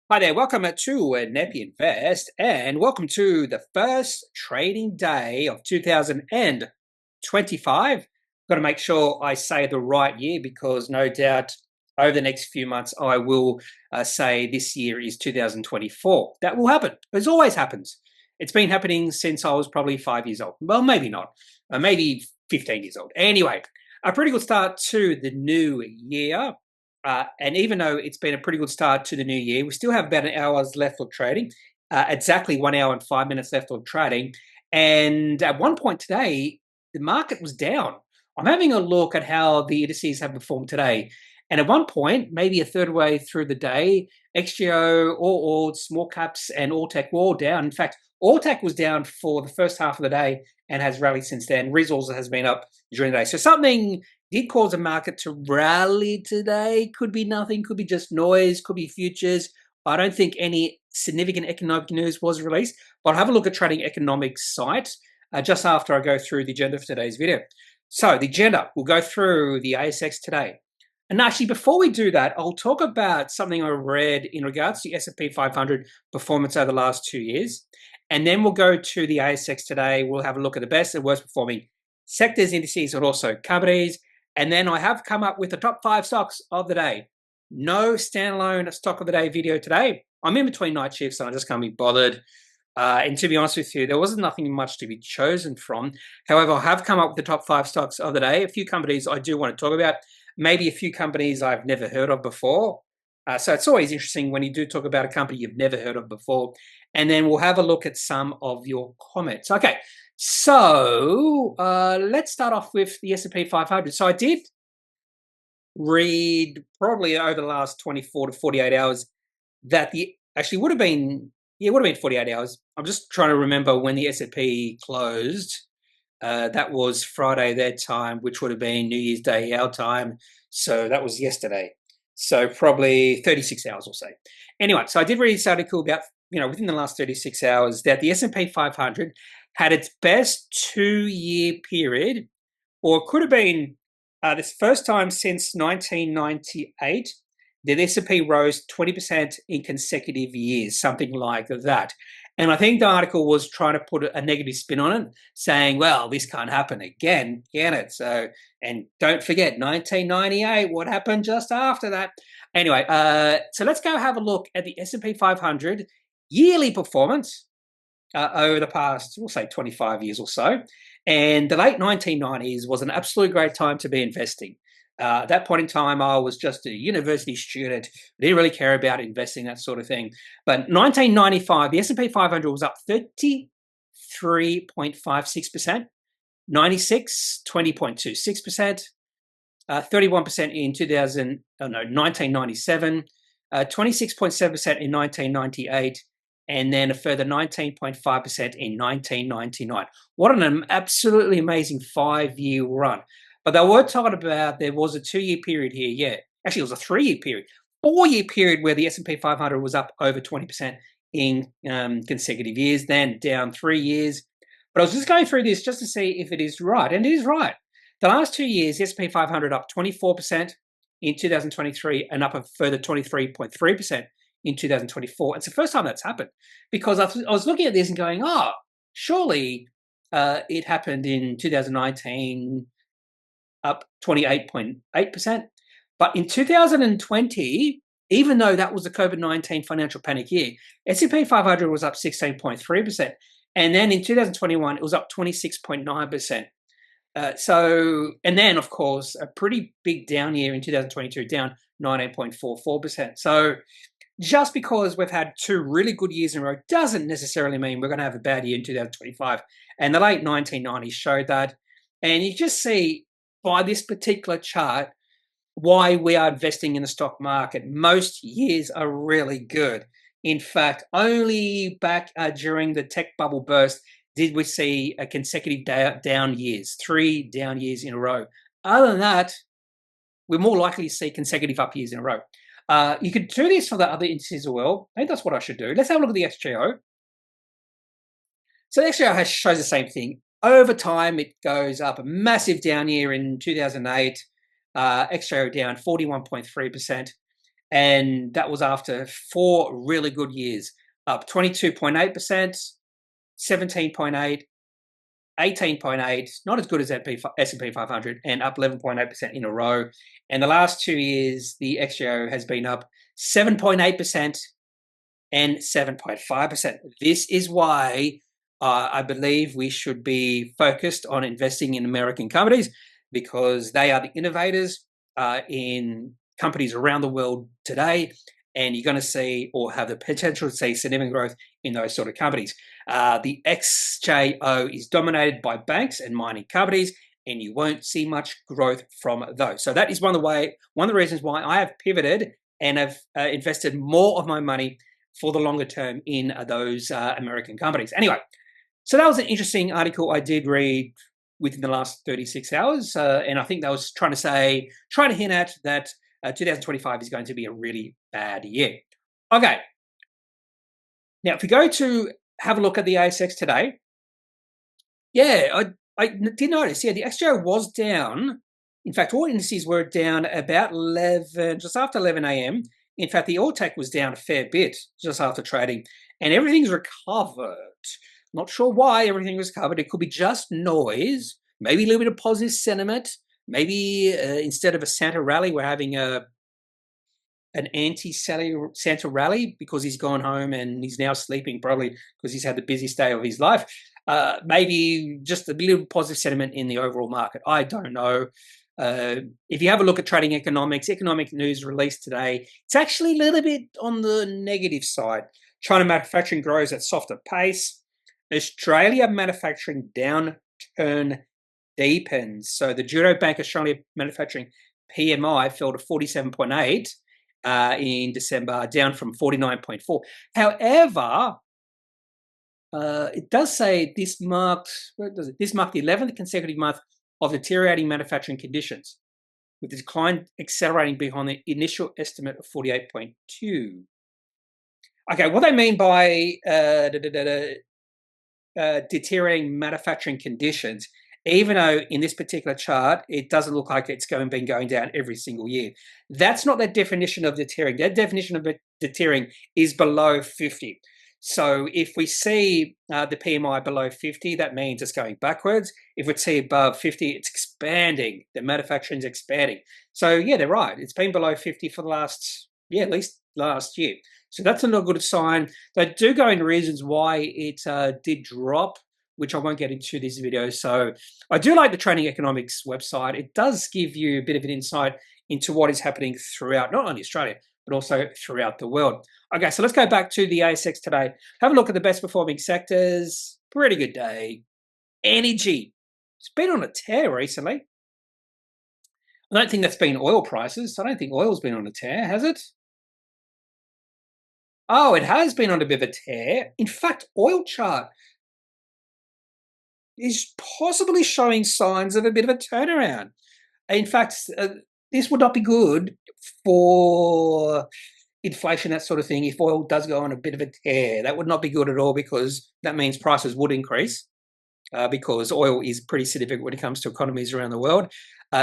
Hi there, welcome to Kneppy Invest, and welcome to the first trading day of 2025. Got to make sure I say the right year because no doubt over the next few months I will say this year is 2024. That will happen. It always happens. It's been happening since I was probably 5 years old. Well, maybe not. Maybe 15 years old. Anyway, a pretty good start to the new year. And even though it's been a pretty good start to the new year, we still have about an hour's left of trading, exactly 1 hour and 5 minutes left of trading. And at one point today, the market was down. I'm having a look at how the indices have performed today. And at one point, maybe a third way through the day, XGO, all small caps, and all tech were all down. In fact, all tech was down for the first half of the day and has rallied since then. Resources has been up during the day. So something did cause the market to rally today. Could be nothing, could be just noise, could be futures. I don't think any significant economic news was released, but I'll have a look at Trading Economics site just after I go through the agenda for today's video. So the agenda, we'll go through the ASX today. And actually, before we do that, I'll talk about something I read in regards to the S&P 500 performance over the last 2 years. And then we'll go to the ASX today. We'll have a look at the best and worst performing sectors, indices, and also companies. And then I have come up with the top 5 stocks of the day. No standalone stock of the day video today. I'm in between night shifts and I just can't be bothered. And to be honest with you, there wasn't nothing much to be chosen from. However, I have come up with the top 5 stocks of the day. A few companies I do want to talk about. Maybe a few companies I've never heard of before. So it's always interesting when you do talk about a company you've never heard of before. And then we'll have a look at some of your comments. Okay, so let's start off with the S&P 500. So I did read probably over the last 24 to 48 hours that actually would have been 48 hours. I'm just trying to remember when the S&P closed. That was Friday their time, which would have been New Year's Day our time. So that was yesterday. So probably 36 hours or so. Anyway, so I did read this article about, within the last 36 hours that the S&P 500 had its best 2-year period, or it could have been this first time since 1998 that the S&P rose 20% in consecutive years, something like that. And I think the article was trying to put a negative spin on it, saying, well, this can't happen again, can it? So, and don't forget, 1998, what happened just after that? Anyway, so let's go have a look at the S&P 500 yearly performance over the past, we'll say 25 years or so. And the late 1990s was an absolute great time to be investing. At that point in time, I was just a university student. Didn't really care about investing, that sort of thing. But 1995, the S&P 500 was up 33.56%. 96, 20.26%. 31% in 1997. 26.7% in 1998. And then a further 19.5% in 1999. What an absolutely amazing 5-year run. But they were talking about there was a 2-year period here, yeah. Actually, it was a 3-year period. 4-year period where the S&P 500 was up over 20% in consecutive years, then down 3 years. But I was just going through this just to see if it is right, and it is right. The last 2 years, the S&P 500 up 24% in 2023 and up a further 23.3% in 2024. It's the first time that's happened because I was looking at this and going, surely it happened in 2019, up 28.8%. But in 2020, even though that was the COVID-19 financial panic year, S&P 500 was up 16.3%. And then in 2021, it was up 26.9%. And then, of course, a pretty big down year in 2022, down 19.44%. So just because we've had 2 really good years in a row doesn't necessarily mean we're going to have a bad year in 2025. And the late 1990s showed that. And you just see by this particular chart why we are investing in the stock market. Most years are really good. In fact, only back during the tech bubble burst did we see a consecutive down years, 3 down years in a row. Other than that, we're more likely to see consecutive up years in a row. You could do this for the other indices as well. Maybe that's what I should do. Let's have a look at the XGO. So the XGO shows the same thing. Over time, it goes up. A massive down year in 2008. XGO down 41.3%. And that was after 4 really good years, up 22.8%, 17.8, 18.8, not as good as S&P 500, and up 11.8% in a row. And the last 2 years, the XGO has been up 7.8% and 7.5%. This is why I believe we should be focused on investing in American companies, because they are the innovators in companies around the world today, and you're going to see, or have the potential to see, significant growth in those sort of companies. The XJO is dominated by banks and mining companies, and you won't see much growth from those. So that is one of the reasons why I have pivoted and have invested more of my money for the longer term in those American companies. Anyway, so that was an interesting article I did read within the last 36 hours, and I think that was trying to hint at that 2025 is going to be a really bad year. Okay, now if we go to have a look at the ASX today, yeah, I did notice, yeah, the XJO was down. In fact, all indices were down about 11, just after 11 a.m. In fact, the all-tech was down a fair bit just after trading, and everything's recovered. Not sure why everything was covered. It could be just noise, maybe a little bit of positive sentiment. Maybe instead of a Santa rally, we're having an anti-Santa rally because he's gone home and he's now sleeping, probably because he's had the busiest day of his life. Maybe just a little positive sentiment in the overall market. I don't know. If you have a look at trading economics, economic news released today, it's actually a little bit on the negative side. China manufacturing grows at softer pace. Australia manufacturing downturn deepens. So the Judo Bank Australia manufacturing PMI fell to 47.8 in December, down from 49.4. However, it does say this marked the 11th consecutive month of deteriorating manufacturing conditions, with the decline accelerating beyond the initial estimate of 48.2. Okay, what they mean by deteriorating manufacturing conditions, even though in this particular chart it doesn't look like it's been going down every single year. That's not their definition of deteriorating. Their definition of deteriorating is below 50. So if we see the PMI below 50, that means it's going backwards. If we see above 50, it's expanding. The manufacturing is expanding. So yeah, they're right. It's been below 50 for the last, at least last year. So that's a not good sign. They do go into reasons why it did drop, which I won't get into this video. So I do like the Trading Economics website. It does give you a bit of an insight into what is happening throughout, not only Australia, but also throughout the world. Okay, so let's go back to the ASX today. Have a look at the best performing sectors. Pretty good day. Energy. It's been on a tear recently. I don't think that's been oil prices. I don't think oil's been on a tear, has it? Oh, it has been on a bit of a tear. In fact, oil chart is possibly showing signs of a bit of a turnaround. In fact, this would not be good for inflation, that sort of thing. If oil does go on a bit of a tear, that would not be good at all, because that means prices would increase, because oil is pretty significant when it comes to economies around the world.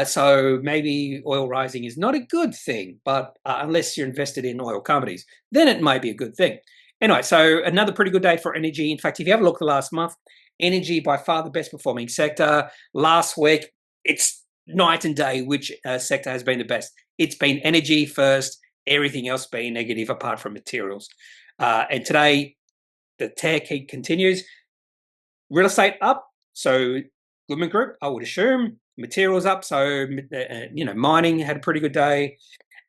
So maybe oil rising is not a good thing, but unless you're invested in oil companies, then it might be a good thing. Anyway, so another pretty good day for energy. In fact, if you have a look at the last month, energy by far the best performing sector. Last week, it's night and day which sector has been the best. It's been energy first, everything else being negative apart from materials. And today, the tear continues. Real estate up, so Goodman Group, I would assume. Materials up, so mining had a pretty good day.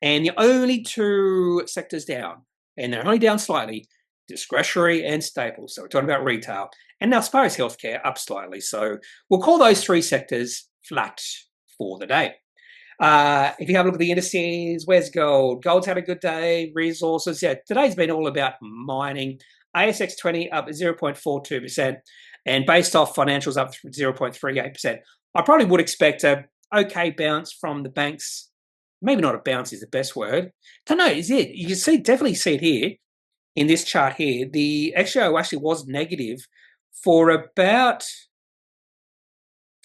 And the only two sectors down, and they're only down slightly, discretionary and staples. So we're talking about retail. And now, I suppose healthcare up slightly. So we'll call those three sectors flat for the day. If you have a look at the indices, where's gold? Gold's had a good day. Resources, today's been all about mining. ASX 20 up 0.42%, and based off financials up 0.38%. I probably would expect a okay bounce from the banks. Maybe not a bounce is the best word. Don't know, is it? You can definitely see it here in this chart here. The XJO actually was negative for about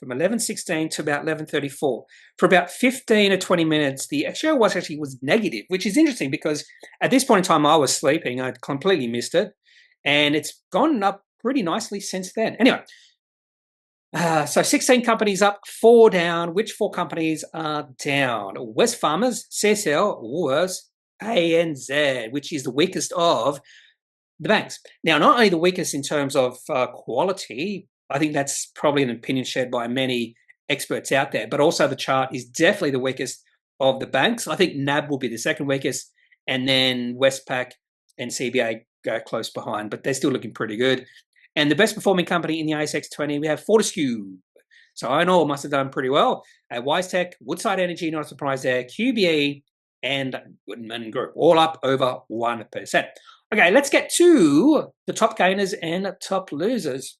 from 11:16 to about 11:34. For about 15 or 20 minutes, the share was negative, which is interesting because at this point in time, I was sleeping. I completely missed it. And it's gone up pretty nicely since then. Anyway, so 16 companies up, 4 down. Which 4 companies are down? West Farmers, CSL, Woolworths, ANZ, which is the weakest of the banks. Now, not only the weakest in terms of quality, I think that's probably an opinion shared by many experts out there, but also the chart is definitely the weakest of the banks. I think NAB will be the second weakest, and then Westpac and CBA go close behind, but they're still looking pretty good. And the best performing company in the ASX 20, we have Fortescue. So Iron Ore must have done pretty well. WiseTech, Woodside Energy, not a surprise there, QBE, and Goodman Group, all up over 1%. Okay, let's get to the top gainers and top losers.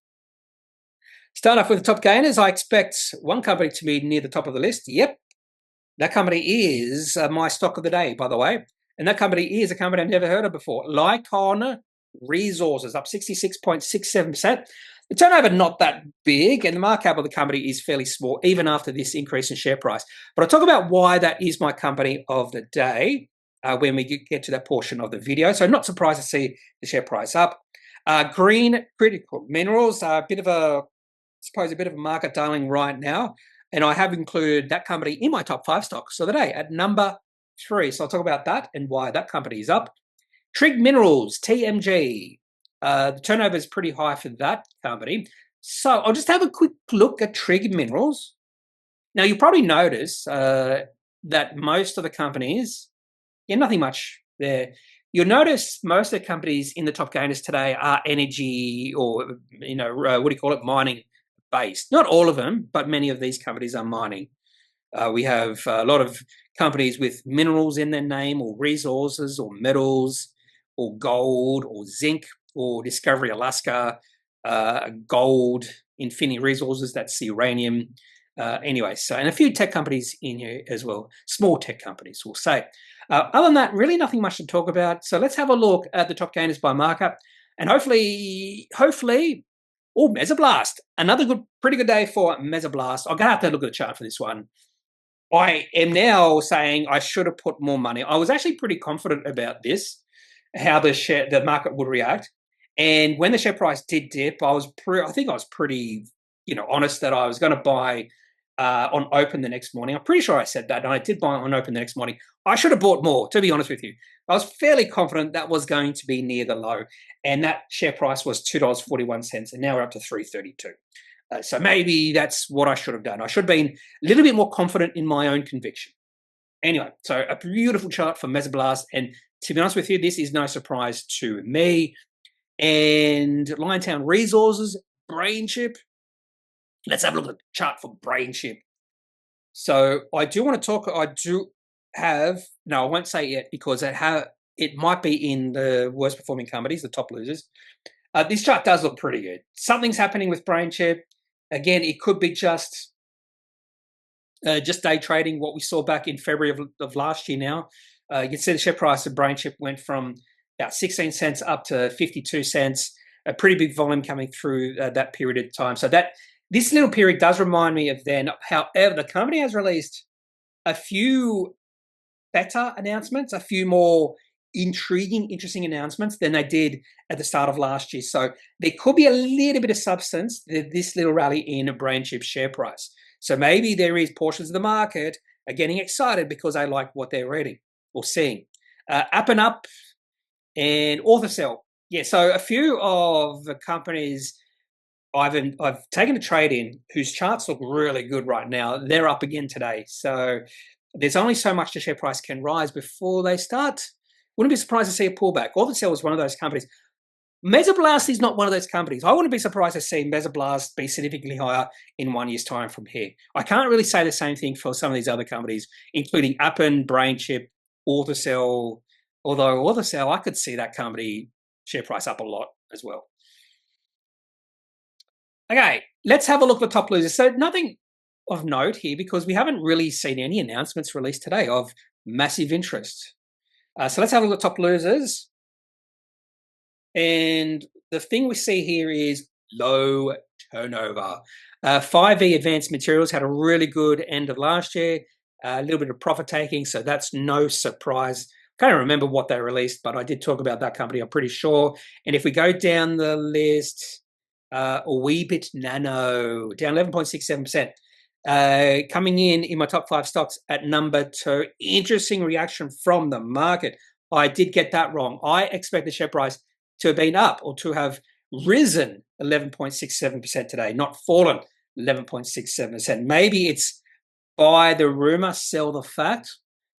Start off with the top gainers. I expect one company to be near the top of the list. Yep, that company is my stock of the day, by the way. And that company is a company I've never heard of before. Lycaon Resources, up 66.67%. The turnover not that big, and the market cap of the company is fairly small, even after this increase in share price. But I'll talk about why that is my company of the day when we get to that portion of the video. So I'm not surprised to see the share price up. Green Critical Minerals, a bit of a market darling right now. And I have included that company in my top 5 stocks of the day at number 3. So I'll talk about that and why that company is up. Trig Minerals, TMG. The turnover is pretty high for that company. So I'll just have a quick look at Trig Minerals. Now, you'll probably notice that most of the companies, nothing much there. You'll notice most of the companies in the top gainers today are energy or, mining based. Not all of them, but many of these companies are mining. We have a lot of companies with minerals in their name, or resources, or metals, or gold, or zinc, or Discovery Alaska, gold, Infinity Resources, that's uranium. Anyway, and a few tech companies in here as well, small tech companies, we'll say. Other than that, really nothing much to talk about. So let's have a look at the top gainers by market, and hopefully, Mesoblast, another pretty good day for Mesoblast. I'm gonna have to look at the chart for this one. I am now saying I should have put more money. I was actually pretty confident about this, how the market would react. And when the share price did dip, I think I was pretty, honest that I was going to buy on open the next morning. I'm pretty sure I said that, and I did buy on open the next morning. I should have bought more, to be honest with you. I was fairly confident that was going to be near the low, and that share price was $2.41, and now we're up to $3.32. So maybe that's what I should have done. I should have been a little bit more confident in my own conviction. Anyway, so a beautiful chart for Mesoblast, and to be honest with you, this is no surprise to me. And Liontown Resources, Brainchip. Let's have a look at the chart for Brainchip. So I do want to talk. I won't say yet because it might be in the worst performing companies, the top losers. This chart does look pretty good. Something's happening with Brainchip. Again, it could be just day trading, what we saw back in February of last year now. You can see the share price of Brainchip went from about 16 cents up to 52 cents, a pretty big volume coming through that period of time. So this little period does remind me of then. However, the company has released a few better announcements, a few more interesting announcements than they did at the start of last year. So there could be a little bit of substance to this little rally in a Brainchip share price. So maybe there is portions of the market are getting excited because they like what they're reading or seeing. Appendix and AuthorCell. Yeah, so a few of the companies I've taken a trade in whose charts look really good right now. They're up again today. So there's only so much the share price can rise before they start. Wouldn't be surprised to see a pullback. AuthorCell is one of those companies. Mesoblast is not one of those companies. I wouldn't be surprised to see Mesoblast be significantly higher in 1 year's time from here. I can't really say the same thing for some of these other companies, including Appen, Brainchip, AuthorCell. Although AuthorCell, I could see that company share price up a lot as well. Okay, let's have a look at the top losers. So nothing of note here because we haven't really seen any announcements released today of massive interest. So let's have a look at top losers. And the thing we see here is low turnover. 5E Advanced Materials had a really good end of last year, a little bit of profit taking, so that's no surprise. Can't remember what they released, but I did talk about that company, I'm pretty sure. And if we go down the list, Weebit Nano, down 11.67%. Coming in my top 5 stocks at number 2. Interesting reaction from the market. I did get that wrong. I expect the share price to have been up or to have risen 11.67% today, not fallen 11.67%. Maybe it's buy the rumor, sell the fact.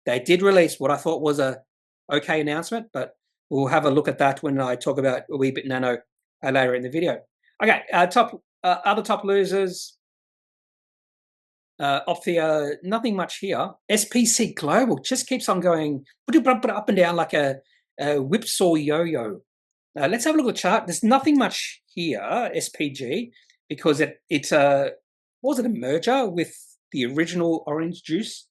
They did release what I thought was a okay announcement, but we'll have a look at that when I talk about Weebit Nano later in the video. Okay, other top losers. Opthia, nothing much here. SPC Global just keeps on going up and down like a whipsaw yo-yo. Let's have a look at the chart. There's nothing much here, SPG, because it's was it a merger with the original orange juice?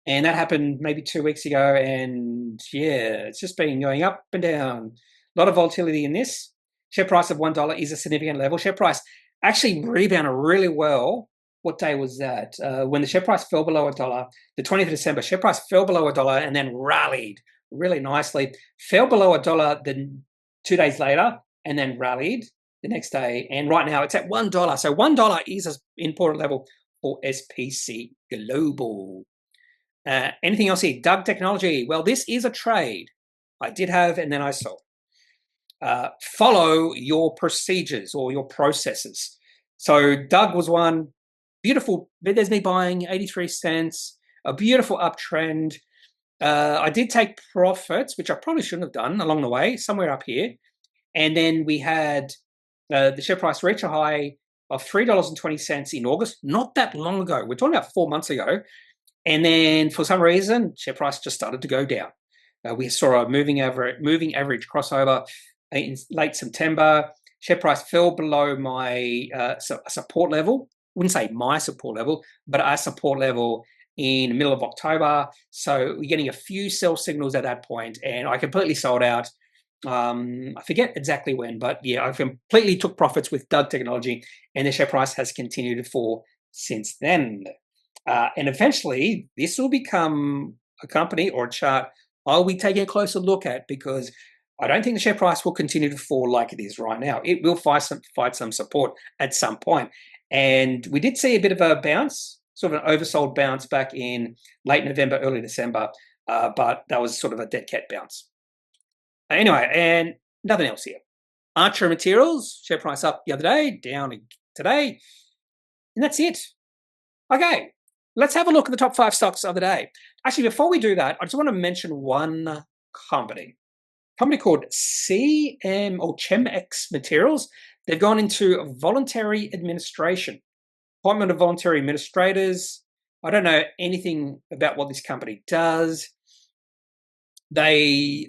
And that happened maybe 2 weeks ago. And yeah, it's just been going up and down. A lot of volatility in this. Share price of $1 is a significant level. Share price actually rebounded really well. What day was that? When the share price fell below $1, the 20th of December, share price fell below $1 and then rallied really nicely. Fell below $1 then 2 days later and then rallied the next day. And right now it's at $1. So $1 is an important level for SPC Global. Anything else here? Doug Technology. Well, this is a trade. I did have and then I sold. Follow your procedures or your processes. So Doug was one. Beautiful. There's me buying 83 cents. A beautiful uptrend. I did take profits, which I probably shouldn't have done along the way, somewhere up here. And then we had the share price reach a high of $3.20 in August, not that long ago. We're talking about 4 months ago. And then for some reason, share price just started to go down. We saw a moving average crossover in late September. Share price fell below my support level. Wouldn't say my support level, but our support level in the middle of October. So we're getting a few sell signals at that point, and I completely sold out. I forget exactly when, but yeah, I completely took profits with Doug Technology, and the share price has continued to fall since then. And eventually, this will become a company or a chart I'll be taking a closer look at, because I don't think the share price will continue to fall like it is right now. It will fight some support at some point. And we did see a bit of a bounce, sort of an oversold bounce back in late November, early December, but that was sort of a dead cat bounce. Anyway, and nothing else here. Archer Materials, share price up the other day, down today, and that's it. Okay, let's have a look at the top 5 stocks of the day. Actually, before we do that, I just want to mention one company. A company called ChemX Materials. They've gone into voluntary administration, appointment of voluntary administrators. I don't know anything about what this company does. I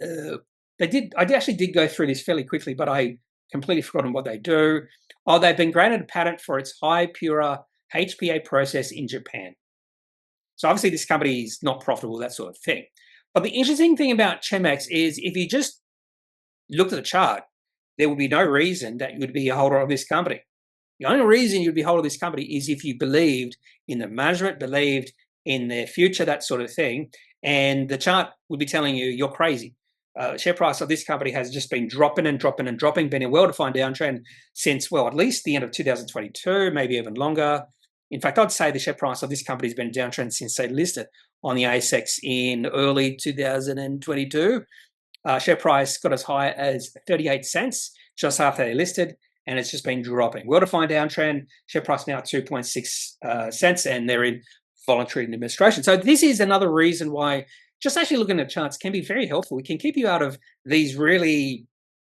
actually did go through this fairly quickly, but I completely forgotten what they do. Oh, they've been granted a patent for its high pure HPA process in Japan. So obviously this company is not profitable, that sort of thing. But the interesting thing about ChemX is if you just looked at the chart, there would be no reason that you would be a holder of this company. The only reason you'd be a holder of this company is if you believed in the management, believed in their future, that sort of thing. And the chart would be telling you you're crazy. Share price of this company has just been dropping and dropping and dropping, been a well-defined downtrend since, well, at least the end of 2022, maybe even longer. In fact, I'd say the share price of this company has been a downtrend since they listed on the ASX in early 2022. Share price got as high as 38 cents just after they listed, and it's just been dropping. Well-defined downtrend, share price now 2.6 cents, and they're in voluntary administration. So this is another reason why just actually looking at charts can be very helpful. It can keep you out of these really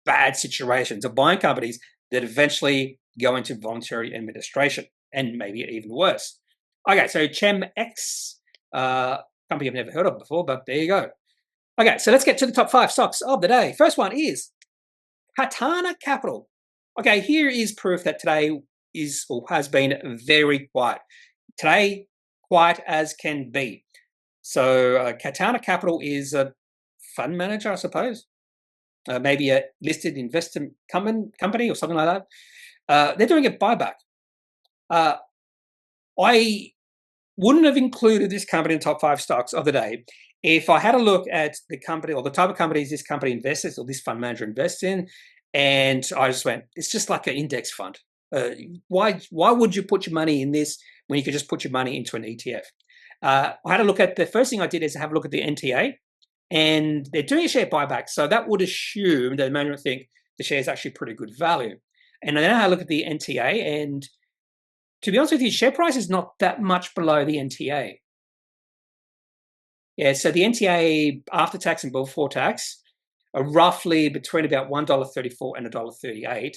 bad situations of buying companies that eventually go into voluntary administration, and maybe even worse. Okay, so ChemX, company I've never heard of before, but there you go. Okay, so let's get to the top 5 stocks of the day. First one is Katana Capital. Okay, here is proof that today is or has been very quiet. Today, quiet as can be. So Katana Capital is a fund manager, I suppose. Maybe a listed investment company or something like that. They're doing a buyback. I wouldn't have included this company in the top 5 stocks of the day if I had a look at the company or the type of companies this company invests or this fund manager invests in, and I just went, it's just like an index fund. Why would you put your money in this when you could just put your money into an ETF? I had a look at the first thing I did is have a look at the NTA, and they're doing a share buyback, so that would assume that the management think the share is actually pretty good value. And then I had a look at the NTA, and to be honest with you, share price is not that much below the NTA. Yeah, so the NTA after tax and before tax are roughly between about $1.34 and $1.38.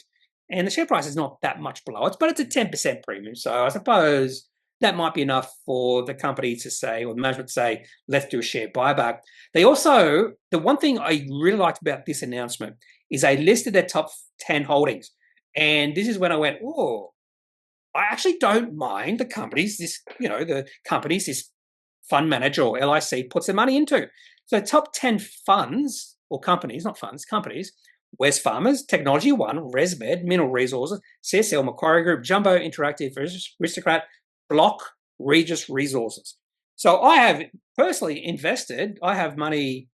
And the share price is not that much below it, but it's a 10% premium. So I suppose that might be enough for the company to say, or the management to say, let's do a share buyback. They also, the one thing I really liked about this announcement is they listed their top 10 holdings. And this is when I went, oh, I actually don't mind the companies this fund manager or LIC puts their money into. So top 10 funds or companies, not funds, companies, Wesfarmers, Technology One, ResMed, Mineral Resources, CSL, Macquarie Group, Jumbo Interactive, Aristocrat, Block, Regis Resources. So I have personally invested, I have money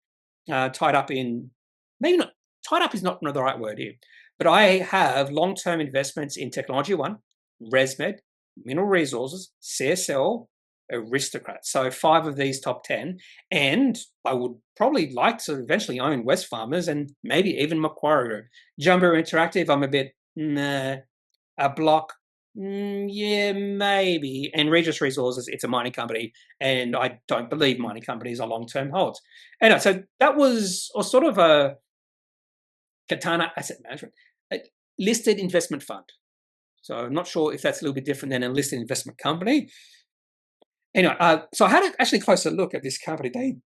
tied up in, maybe not, tied up is not the right word here, but I have long-term investments in Technology One, ResMed, Mineral Resources, CSL, Aristocrat. So 5 of these top 10. And I would probably like to eventually own Wesfarmers and maybe even Macquarie Group. Jumbo Interactive, I'm a bit, nah. A Block, yeah, maybe. And Regis Resources, it's a mining company, and I don't believe mining companies are long-term holds. Anyway, so that was sort of a Katana Asset Management, a listed investment fund. So I'm not sure if that's a little bit different than a listed investment company. Anyway, so I had a actually closer look at this company.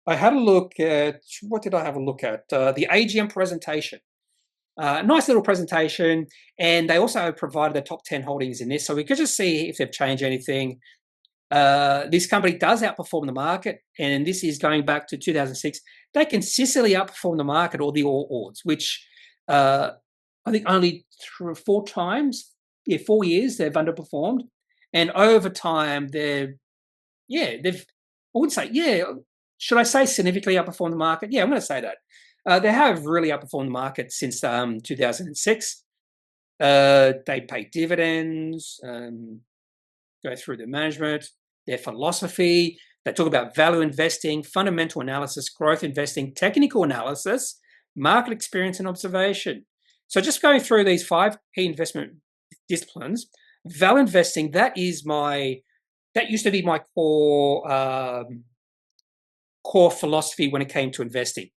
I had a look at, what did I have a look at? The AGM presentation. Nice little presentation, and they also provided the top 10 holdings in this, so we could just see if they've changed anything. This company does outperform the market, and this is going back to 2006. They consistently outperform the market or the All Ords, which I think only 3 or 4 times, 4 years they've underperformed, and over time they've, I wouldn't say, should I say significantly outperform the market? Yeah, I'm going to say that. They have really outperformed the market since 2006. They pay dividends, go through the management, their philosophy. They talk about value investing, fundamental analysis, growth investing, technical analysis, market experience and observation. So just going through these 5 key investment disciplines, value investing, that used to be my core philosophy when it came to investing.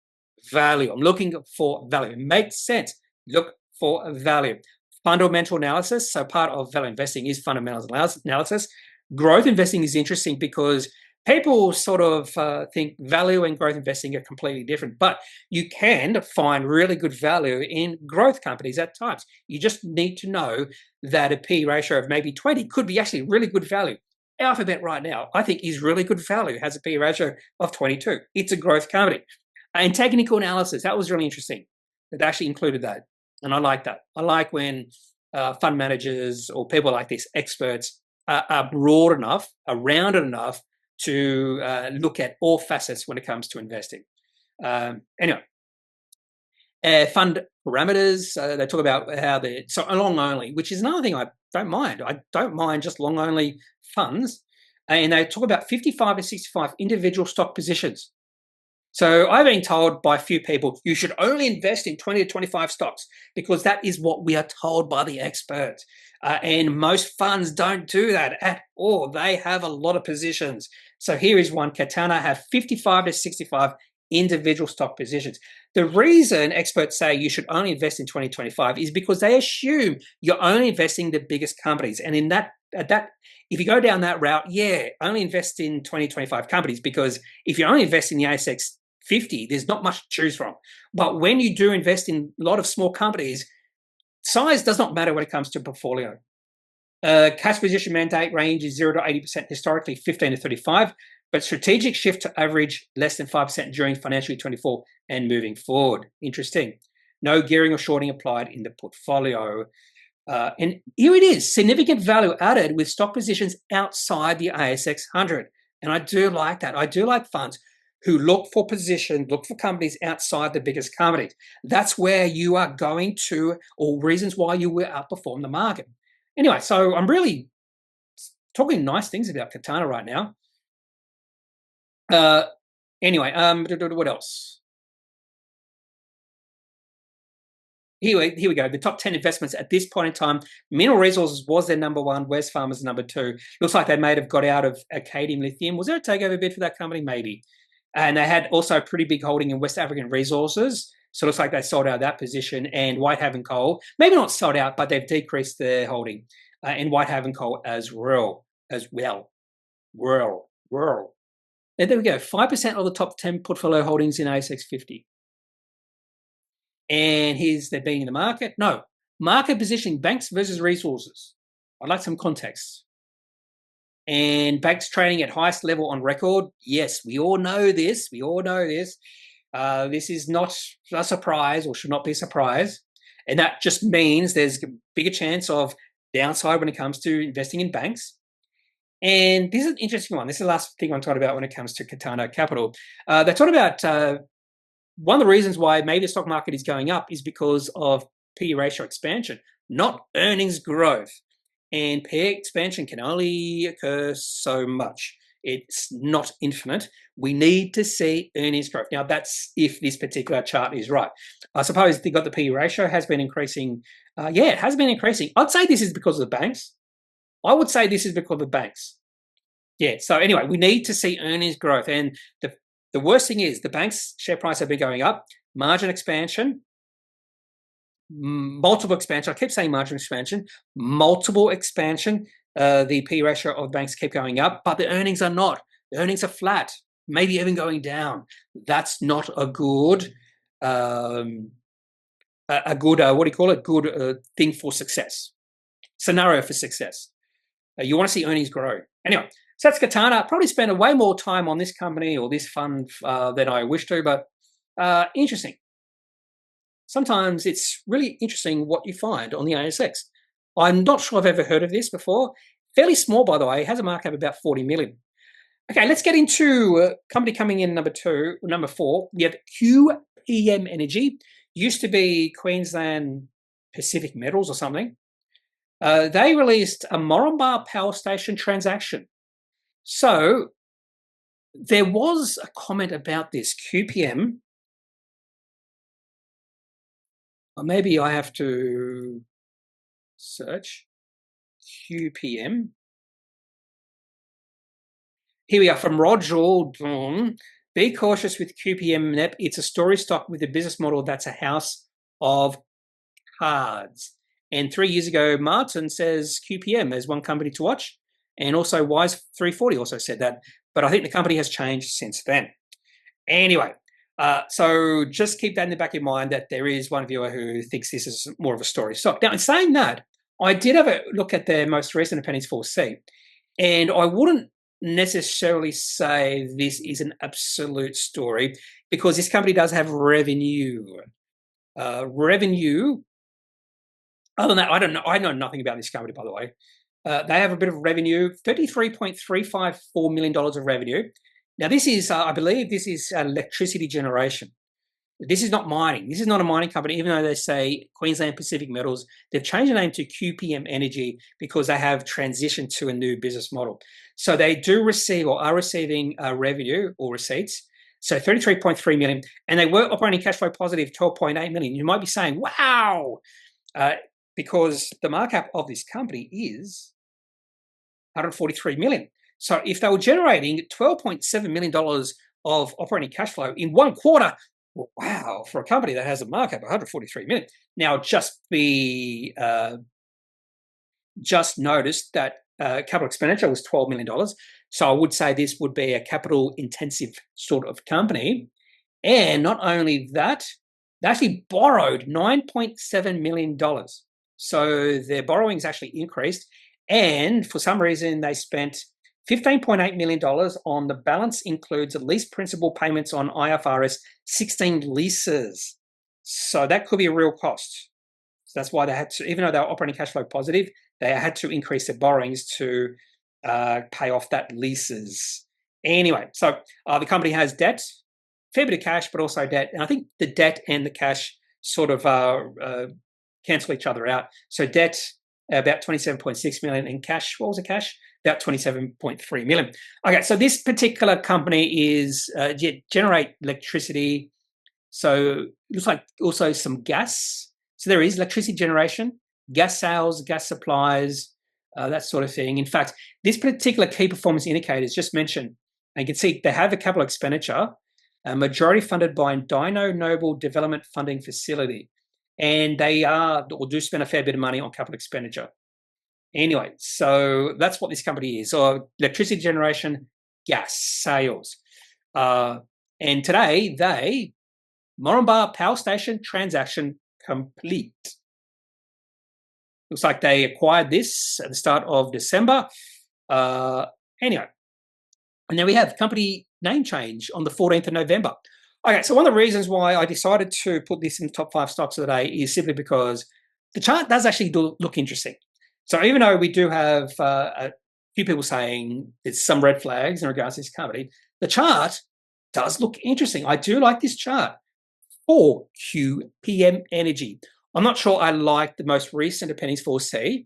Value. I'm looking for value. It makes sense. Look for value. Fundamental analysis. So part of value investing is fundamental analysis. Growth investing is interesting because people sort of think value and growth investing are completely different, but you can find really good value in growth companies at times. You just need to know that a P ratio of maybe 20 could be actually really good value. Alphabet right now, I think, is really good value, has a P ratio of 22. It's a growth company. And technical analysis, that was really interesting. It actually included that. And I like that. I like when fund managers or people like this, experts, are broad enough, are rounded enough to look at all facets when it comes to investing. Anyway, fund parameters, they talk about how so long only, which is another thing I don't mind. I don't mind just long only funds. And they talk about 55 to 65 individual stock positions. So I've been told by a few people, you should only invest in 20 to 25 stocks because that is what we are told by the experts. And most funds don't do that at all. They have a lot of positions. So here is one. Katana have 55 to 65 individual stock positions. The reason experts say you should only invest in 2025 is because they assume you're only investing in the biggest companies. And in that, if you go down that route, only invest in 2025 companies, because if you only invest in the ASX 50, there's not much to choose from. But when you do invest in a lot of small companies, size does not matter when it comes to portfolio. Cash position mandate range is 0 to 80%, historically 15 to 35, but strategic shift to average less than 5% during financial year 24 and moving forward. Interesting. No gearing or shorting applied in the portfolio. And here it is, significant value added with stock positions outside the ASX 100. And I do like that. I do like funds who look for positions, look for companies outside the biggest companies. That's where you are going to, or reasons why you will outperform the market. Anyway, so I'm really talking nice things about Katana right now. Anyway, what else? Here we go. The top 10 investments at this point in time. Mineral Resources was their number one. Wesfarmers number two. Looks like they may have got out of Acadium Lithium. Was there a takeover bid for that company? Maybe. And they had also a pretty big holding in West African Resources. So it looks like they sold out that position. And Whitehaven Coal, maybe not sold out, but they've decreased their holding in Whitehaven Coal as well. And there we go. 5% of the top 10 portfolio holdings in ASX 50. And here's they're being in the market. No, market positioning, banks versus resources. I'd like some context. And banks trading at highest level on record. Yes, we all know this. This is not a surprise, or should not be a surprise. And that just means there's a bigger chance of downside when it comes to investing in banks. And this is an interesting one. This is the last thing I'm talking about when it comes to Katana Capital. They talk about one of the reasons why maybe the stock market is going up is because of PE ratio expansion, not earnings growth. And PE expansion can only occur so much. It's not infinite. We need to see earnings growth. Now, that's if this particular chart is right. I suppose they got the PE ratio has been increasing. Yeah, it has been increasing. I'd say this is because of the banks. I would say this is because of the banks. Yeah, so anyway, we need to see earnings growth. And the worst thing is the bank's share price have been going up, margin expansion, multiple expansion. I keep saying margin expansion, multiple expansion. The P ratio of banks keep going up, but the earnings are not. The earnings are flat, maybe even going down. That's not a good, what do you call it? Good thing for success, scenario for success. You want to see earnings grow. Anyway, so that's Katana. Probably spent way more time on this company or this fund than I wish to, but interesting. Sometimes it's really interesting what you find on the ASX. I'm not sure I've ever heard of this before. Fairly small, by the way. It has a market cap of about 40 million. Okay, let's get into company coming in number 4. We have QPM Energy. Used to be Queensland Pacific Metals or something. They released a Moranbah power station transaction. So there was a comment about this QPM. Or maybe I have to search QPM. Here we are from Roger. Be cautious with QPM NEP. It's a story stock with a business model that's a house of cards. And 3 years ago, Martin says QPM as one company to watch. And also Wise 340 also said that. But I think the company has changed since then. Anyway, so just keep that in the back of your mind that there is one viewer who thinks this is more of a story stock. Now, in saying that, I did have a look at their most recent Appendix 4C. And I wouldn't necessarily say this is an absolute story because this company does have revenue. Other than that, I don't know. I know nothing about this company, by the way. They have a bit of revenue, $33.354 million of revenue. Now, this is, I believe, this is electricity generation. This is not mining. This is not a mining company, even though they say Queensland Pacific Metals. They've changed the name to QPM Energy because they have transitioned to a new business model. So they do receive or are receiving revenue or receipts. So 33.3 million, and they were operating cash flow positive, 12.8 million. You might be saying, wow, because the markup cap of this company is 143 million. So if they were generating $12.7 million of operating cash flow in one quarter, well, wow, for a company that has a market cap of 143 million. Now, just noticed that capital expenditure was $12 million. So I would say this would be a capital intensive sort of company. And not only that, they actually borrowed $9.7 million. So their borrowings actually increased. And for some reason, they spent $15.8 million on the balance includes lease principal payments on IFRS 16 leases. So that could be a real cost. So that's why they had to, even though they were operating cash flow positive, they had to increase their borrowings to pay off that leases. Anyway, so the company has debt, fair bit of cash, but also debt. And I think the debt and the cash sort of cancel each other out. So debt, about 27.6 million, and cash, what was the cash? About 27.3 million. Okay, so this particular company is generate electricity. So it looks like also some gas. So there is electricity generation, gas sales, gas supplies, that sort of thing. In fact, this particular key performance indicators just mentioned, and you can see they have a capital expenditure, a majority funded by Dino Noble Development Funding Facility. And they are or do spend a fair bit of money on capital expenditure. Anyway, so that's what this company is. So electricity generation, gas sales. And today, Moranbah Power Station transaction complete. Looks like they acquired this at the start of December. Anyway, and then we have company name change on the 14th of November. Okay, so one of the reasons why I decided to put this in the top 5 stocks of the day is simply because the chart does actually look interesting. So even though we do have a few people saying there's some red flags in regards to this company, the chart does look interesting. I do like this chart for QPM Energy. I'm not sure I like the most recent Appendix 4C.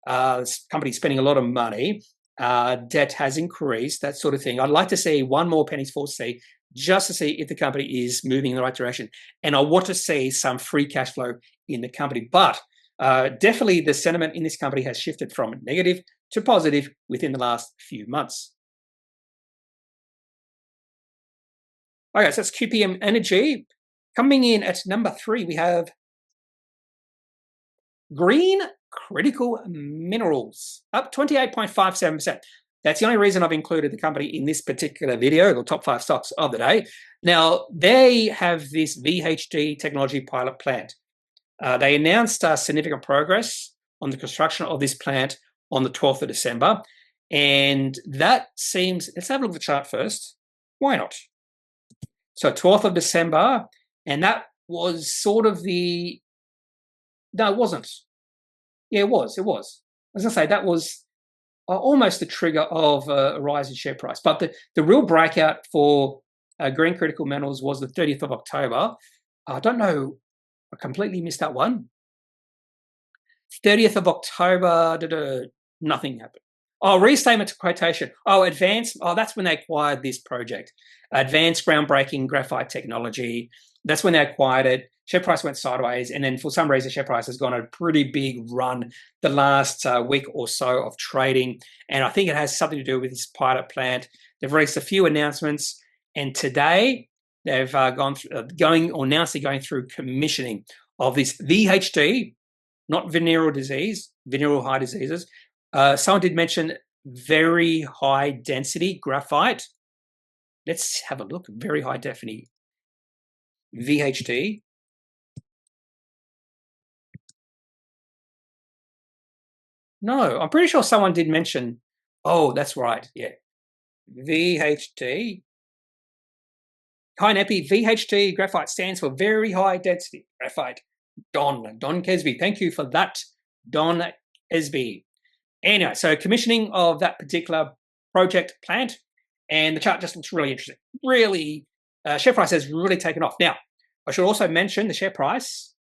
This company's spending a lot of money. Debt has increased, that sort of thing. I'd like to see one more Appendix 4C just to see if the company is moving in the right direction. And I want to see some free cash flow in the company. But definitely the sentiment in this company has shifted from negative to positive within the last few months. Okay, so that's QPM Energy. Coming in at number 3, we have Green Critical Minerals, up 28.57%. That's the only reason I've included the company in this particular video, the top 5 stocks of the day. Now, they have this VHD technology pilot plant. They announced significant progress on the construction of this plant on the 12th of December. And that seems, let's have a look at the chart first. Why not? So 12th of December, and that was sort of the, no, it wasn't. Yeah, it was. I was going to say that was almost the trigger of a rise in share price. But the real breakout for Green Critical Metals was the 30th of October. I don't know. I completely missed that one. 30th of October, nothing happened. Oh, restatement to quotation. Oh, advanced. Oh, that's when they acquired this project. Advanced groundbreaking graphite technology. That's when they acquired it. Share price went sideways. And then for some reason, share price has gone on a pretty big run the last week or so of trading. And I think it has something to do with this pilot plant. They've released a few announcements. And today, they've announced they're going through commissioning of this VHD, not venereal high diseases. Someone did mention very high density graphite. Let's have a look. Very high density VHD. No, I'm pretty sure someone did mention. Oh, that's right. Yeah. VHD. Hi, Kneppy. VHD graphite stands for very high density graphite. Don Kesby. Thank you for that, Don Kesby. Anyway, so commissioning of that particular project plant, and the chart just looks really interesting. Really, share price has really taken off. Now, I should also mention the share price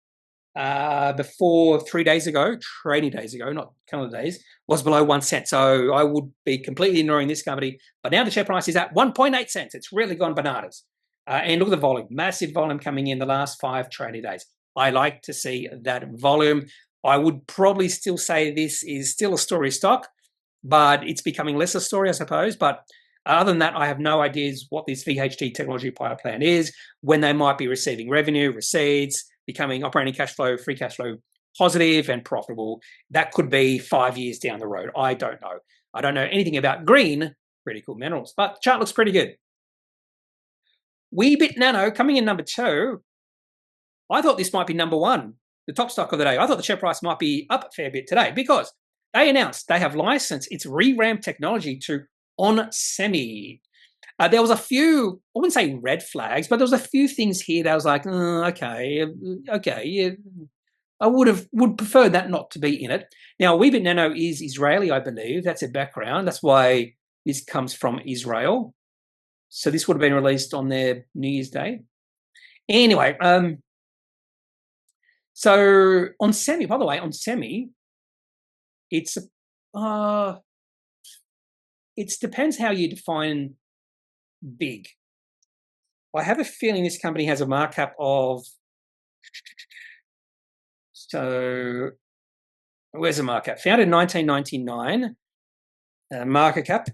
before 3 days ago, trading days ago, not calendar days, was below 1 cent. So I would be completely ignoring this company. But now the share price is at 1.8 cents. It's really gone bananas. And look at the volume, massive volume coming in the last 5 trading days. I like to see that volume. I would probably still say this is still a story stock, but it's becoming less a story, I suppose. But other than that, I have no ideas what this VHD technology pilot plan is, when they might be receiving revenue, receipts, becoming operating cash flow, free cash flow positive and profitable. That could be 5 years down the road. I don't know. I don't know anything about Green Critical Minerals, but the chart looks pretty good. Weebit Nano coming in number 2. I thought this might be number 1, the top stock of the day. I thought the share price might be up a fair bit today because they announced they have licensed its ReRAM technology to onsemi. There was a few, I wouldn't say red flags, but there was a few things here that I was like, okay, yeah, I would prefer that not to be in it. Now, Weebit Nano is Israeli, I believe. That's their background. That's why this comes from Israel. So this would have been released on their New Year's Day. Anyway, so on Semi, by the way, on Semi, it depends how you define big. I have a feeling this company has a market cap of, so where's the market cap? Founded in 1999, market cap.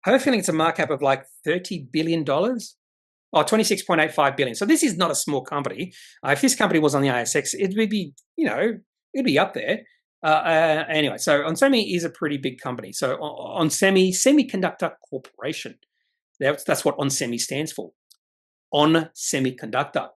I have a feeling it's a market cap of like $30 billion. Oh, 26.85 billion. So this is not a small company. If this company was on the ASX, it would be, it'd be up there. Anyway, so onsemi is a pretty big company. So onsemi, Semiconductor Corporation. That's what onsemi stands for. On Semiconductor.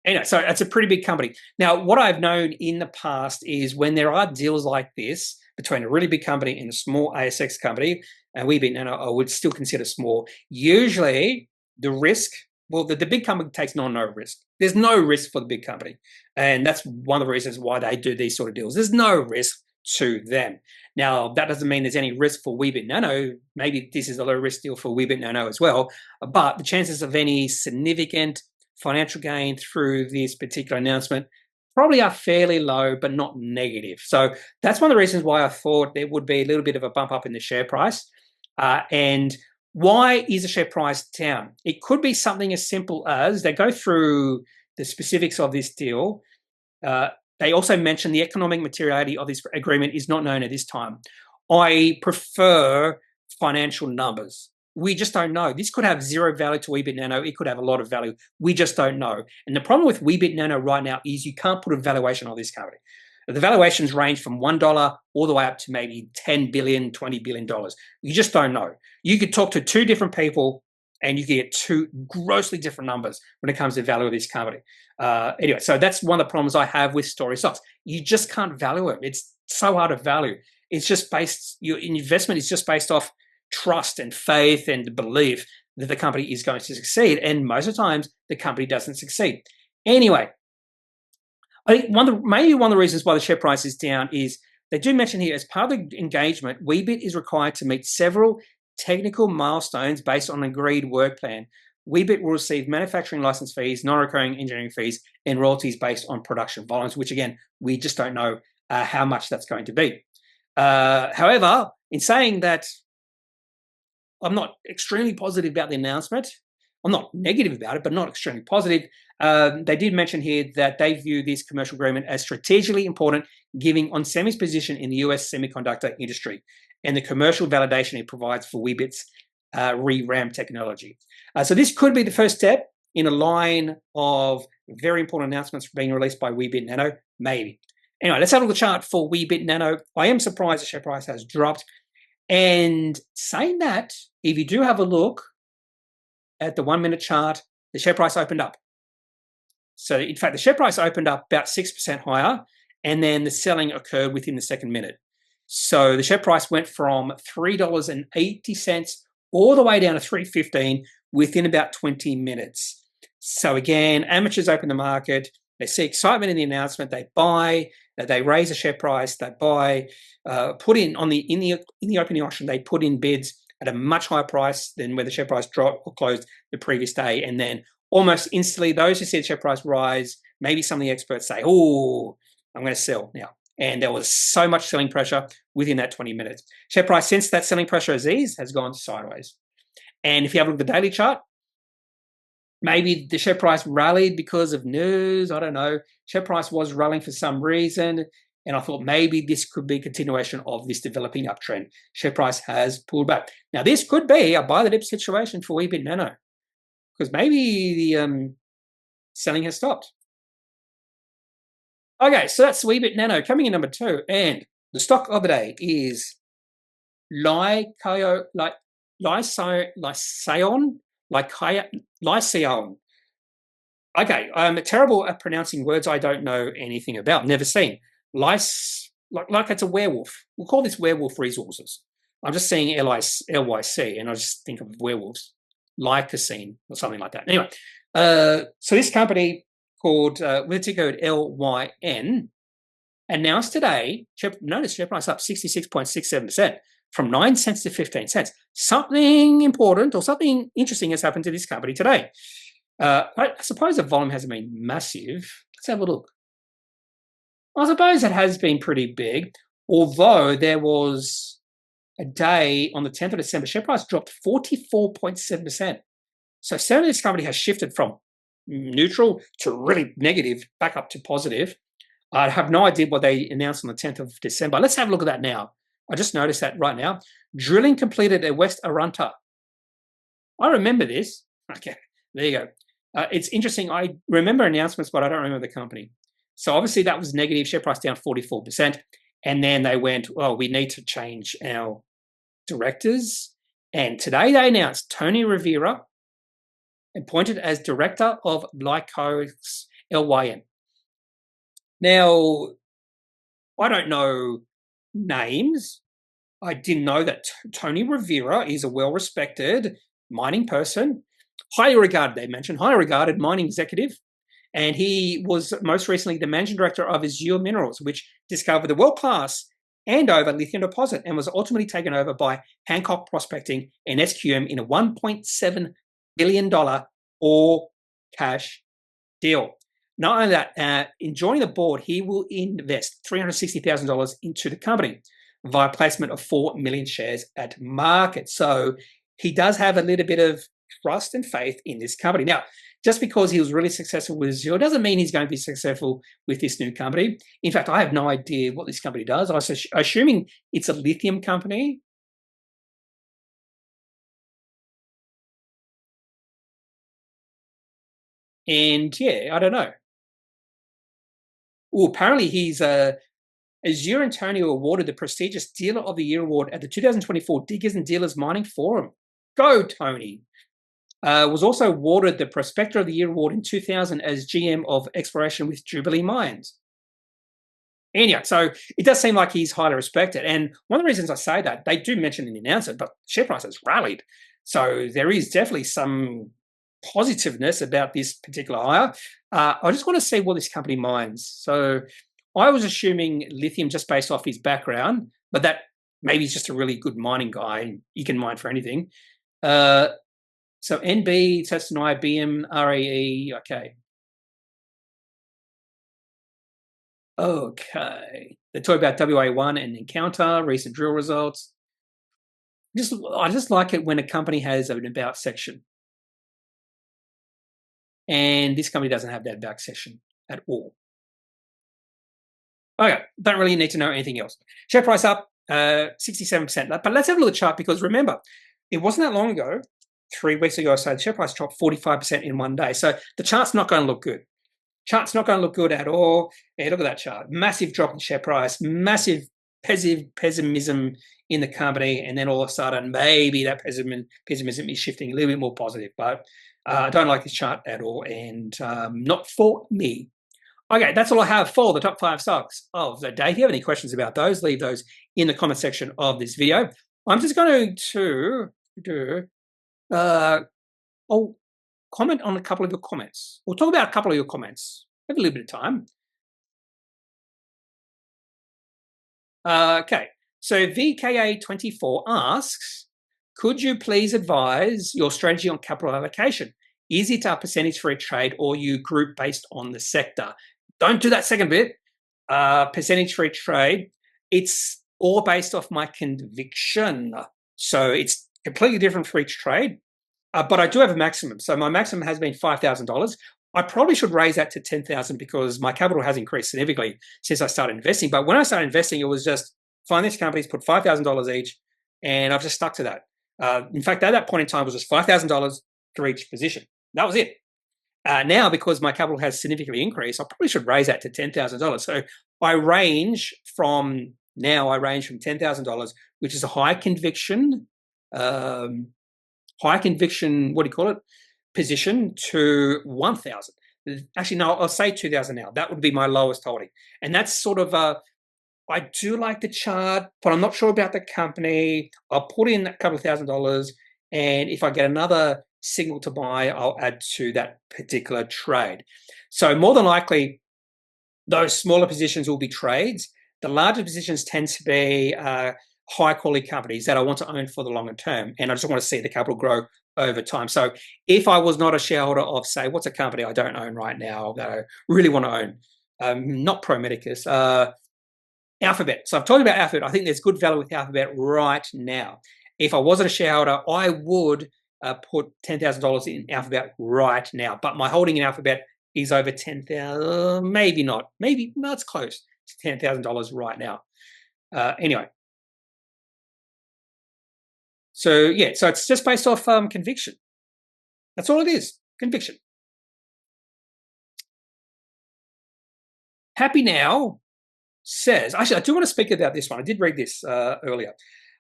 Anyway, so it's a pretty big company. Now, what I've known in the past is when there are deals like this between a really big company and a small ASX company, and Weebit Nano I would still consider small, usually the risk, well, the big company takes no risk. There's no risk for the big company. And that's one of the reasons why they do these sort of deals. There's no risk to them. Now, that doesn't mean there's any risk for Weebit Nano. Maybe this is a low risk deal for Weebit Nano as well. But the chances of any significant financial gain through this particular announcement probably are fairly low, but not negative. So that's one of the reasons why I thought there would be a little bit of a bump up in the share price. And why is the share price down? It could be something as simple as they go through the specifics of this deal. They also mention the economic materiality of this agreement is not known at this time. I prefer financial numbers. We just don't know. This could have zero value to Weebit Nano. It could have a lot of value. We just don't know. And the problem with Weebit Nano right now is you can't put a valuation on this company. The valuations range from $1 all the way up to maybe $10 billion, $20 billion. You just don't know. You could talk to two different people and you get two grossly different numbers when it comes to the value of this company. Anyway, so that's one of the problems I have with story stocks. You just can't value it. It's so hard to value. It's just your investment is just based off trust and faith and belief that the company is going to succeed. And most of the times, the company doesn't succeed. Anyway, I think maybe one of the reasons why the share price is down is they do mention here, as part of the engagement, Weebit is required to meet several technical milestones based on an agreed work plan. Weebit will receive manufacturing license fees, non-recurring engineering fees, and royalties based on production volumes, which again, we just don't know how much that's going to be. However, in saying that, I'm not extremely positive about the announcement. I'm not negative about it, but not extremely positive. They did mention here that they view this commercial agreement as strategically important, given onsemi's position in the US semiconductor industry and the commercial validation it provides for Weebit's ReRAM technology. So this could be the first step in a line of very important announcements being released by Weebit Nano, maybe. Anyway, let's have a look at the chart for Weebit Nano. I am surprised the share price has dropped. And saying that, if you do have a look at the 1 minute chart, the share price opened up. So in fact, the share price opened up about 6% higher, and then the selling occurred within the second minute. So the share price went from $3.80 all the way down to $3.15 within about 20 minutes. So again, amateurs open the market, they see excitement in the announcement, they buy, they raise the share price, they buy, put in in the opening auction, they put in bids at a much higher price than where the share price dropped or closed the previous day, and then almost instantly, those who see the share price rise, maybe some of the experts say, "Oh, I'm going to sell now." And there was so much selling pressure within that 20 minutes. Share price, since that selling pressure has eased, has gone sideways. And if you have a look at the daily chart, maybe the share price rallied because of news. I don't know. Share price was rallying for some reason. And I thought maybe this could be a continuation of this developing uptrend. Share price has pulled back. Now, this could be a buy the dip situation for Weebit Nano, because maybe the selling has stopped. Okay, so that's Weebit Nano coming in number 2. And the stock of the day is Lycaon. Okay, I'm terrible at pronouncing words I don't know anything about, never seen. Like it's a werewolf. We'll call this werewolf resources. I'm just seeing LYC, and I just think of werewolves. Lycaon or something like that. Anyway, so this company called, with the ticker code LYN, announced today, notice share price up 66.67% from 9 cents to 15 cents. Something important or something interesting has happened to this company today. I suppose the volume hasn't been massive. Let's have a look. I suppose it has been pretty big, although there was a day on the 10th of December, share price dropped 44.7%. So certainly this company has shifted from neutral to really negative back up to positive. I have no idea what they announced on the 10th of December. Let's have a look at that now. I just noticed that right now. Drilling completed at West Arunta. I remember this. Okay, there you go. It's interesting. I remember announcements, but I don't remember the company. So obviously that was negative. Share price down 44%. And then they went, well, we need to change our directors. And today they announced Tony Rivera appointed as director of Lycaon LYN. Now, I don't know names. I didn't know that Tony Rivera is a well-respected mining person, highly regarded, they mentioned, highly regarded mining executive. And he was most recently the managing director of Azure Minerals, which discovered the world-class Andover lithium deposit and was ultimately taken over by Hancock Prospecting and SQM in a $1.7 billion all-cash deal. Not only that, in joining the board, he will invest $360,000 into the company via placement of 4 million shares at market. So he does have a little bit of trust and faith in this company. Now, just because he was really successful with Azure doesn't mean he's going to be successful with this new company. In fact, I have no idea what this company does. I was assuming it's a lithium company. And yeah, I don't know. Oh, apparently he's Azure and Tony were awarded the prestigious Dealer of the Year award at the 2024 Diggers and Dealers Mining Forum. Go, Tony! Was also awarded the Prospector of the Year award in 2000 as GM of Exploration with Jubilee Mines. Anyway, so it does seem like he's highly respected. And one of the reasons I say that, they do mention in the announcement, but share price has rallied. So there is definitely some positiveness about this particular hire. I just want to see what this company mines. So I was assuming lithium just based off his background, but that maybe he's just a really good mining guy. He can mine for anything. So NB, that's an IBM, RAE, okay. Okay. They talk about WA1 and Encounter, recent drill results. I just like it when a company has an about section. And this company doesn't have that back section at all. Okay, don't really need to know anything else. Share price up 67%. But let's have a look at the chart because remember, it wasn't that long ago, 3 weeks ago or so, the share price dropped 45% in one day. So the chart's not going to look good. Chart's not going to look good at all. Yeah, look at that chart. Massive drop in share price, massive pessimism in the company, and then all of a sudden, maybe that pessimism is shifting a little bit more positive. But I don't like this chart at all, and not for me. Okay, that's all I have for the top 5 stocks of the day. If you have any questions about those, leave those in the comment section of this video. I'm just going to do, I'll comment on a couple of your comments. We'll talk about a couple of your comments. Have a little bit of time. Okay, so VKA24 asks, could you please advise your strategy on capital allocation? Is it a percentage for a trade or you group based on the sector? Don't do that second bit. Percentage for a trade. It's all based off my conviction. So it's completely different for each trade. But I do have a maximum. So my maximum has been $5,000. I probably should raise that to $10,000 because my capital has increased significantly since I started investing. But when I started investing, it was just find these companies, put $5,000 each, and I've just stuck to that. In fact, at that point in time, it was just $5,000 for each position. That was it. Now, because my capital has significantly increased, I probably should raise that to $10,000. So I range from $10,000, which is a high conviction, what do you call it, position, to 1,000. Actually, no, I'll say 2,000 now. That would be my lowest holding. And that's sort of I do like the chart, but I'm not sure about the company. I'll put in a couple of $1,000, and if I get another signal to buy, I'll add to that particular trade. So more than likely, Those smaller positions will be trades. The larger positions tend to be high quality companies that I want to own for the longer term. And I just want to see the capital grow over time. So if I was not a shareholder of, say, what's a company I don't own right now that I really want to own? Not Pro Medicus, Alphabet. So I've talked about Alphabet. I think there's good value with Alphabet right now. If I wasn't a shareholder, I would put $10,000 in Alphabet right now. But my holding in Alphabet is over 10,000, maybe not. Maybe, no, it's close to $10,000 right now. Anyway. So, yeah, so it's just based off conviction. That's all it is, conviction. Happy Now says, actually, I do want to speak about this one. I did read this earlier.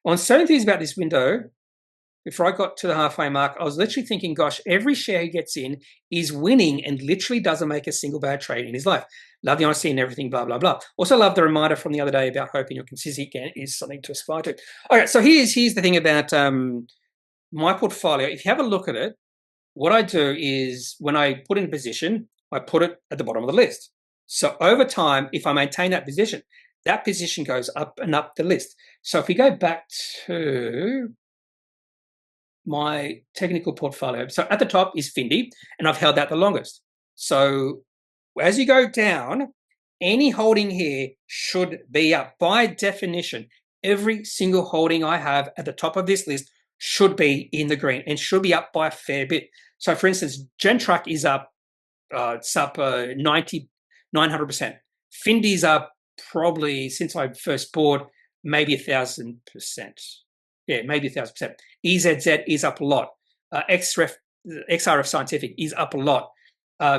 On certain things about this window, before I got to the halfway mark, I was literally thinking, gosh, every share he gets in is winning and literally doesn't make a single bad trade in his life. Love the honesty and everything, blah, blah, blah. Also love the reminder from the other day about hoping your consistency again is something to aspire to. Okay, so here's the thing about my portfolio. If you have a look at it, what I do is when I put in a position, I put it at the bottom of the list. So over time, if I maintain that position goes up and up the list. So if we go back to my technical portfolio, so at the top is Findy, and I've held that the longest. So as you go down, any holding here should be up. By definition, every single holding I have at the top of this list should be in the green and should be up by a fair bit. So for instance, Gentruck is up, it's up 900%. Findy's up probably, since I first bought, maybe 1,000%. Yeah, maybe 1,000%. EZZ is up a lot. XRF Scientific is up a lot.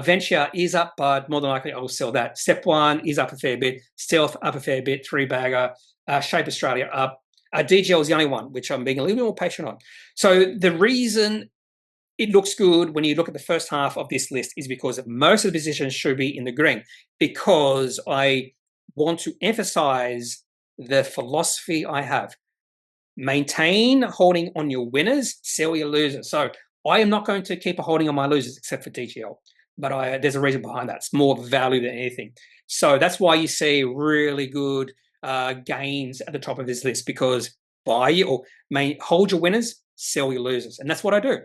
Venture is up, but more than likely I will sell that. Step One is up a fair bit. Stealth up a fair bit. Three Bagger. Shape Australia up. DGL is the only one, which I'm being a little bit more patient on. So the reason it looks good when you look at the first half of this list is because most of the positions should be in the green, because I want to emphasize the philosophy I have. Maintain holding on your winners, sell your losers. So I am not going to keep a holding on my losers except for DGL, but there's a reason behind that. It's more value than anything. So that's why you see really good gains at the top of this list, because buy or hold your winners, sell your losers. And that's what I do.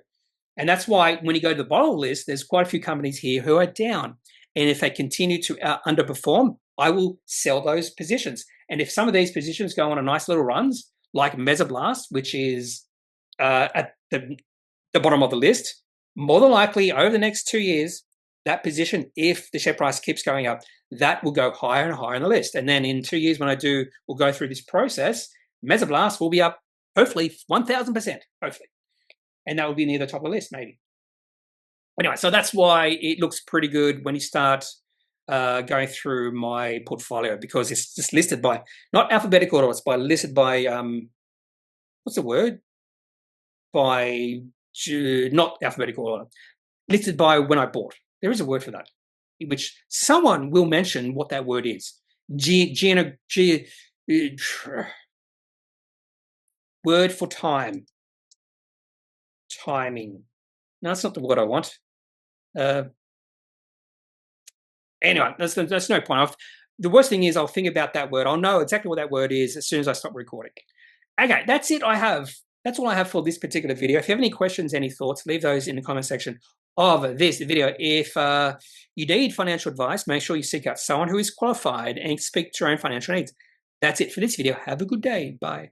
And that's why when you go to the bottom of the list, there's quite a few companies here who are down. And if they continue to underperform, I will sell those positions. And if some of these positions go on a nice little runs, like Mesoblast, which is at the bottom of the list, more than likely over the next 2 years, that position, if the share price keeps going up, that will go higher and higher on the list. And then in 2 years, when we'll go through this process, Mesoblast will be up, hopefully, 1,000%, hopefully. And that will be near the top of the list, maybe. Anyway, so that's why it looks pretty good when you start going through my portfolio, because it's just listed by, not alphabetical order, it's listed by, what's the word? By, not alphabetical order, listed by when I bought. There is a word for that, which someone will mention what that word is. Word for time. Timing. No, that's not the word I want. Anyway, that's no point. The worst thing is I'll think about that word. I'll know exactly what that word is as soon as I stop recording. Okay, that's it. That's all I have for this particular video. If you have any questions, any thoughts, leave those in the comment section of this video. If you need financial advice, make sure you seek out someone who is qualified and speak to your own financial needs. That's it for this video. Have a good day. Bye.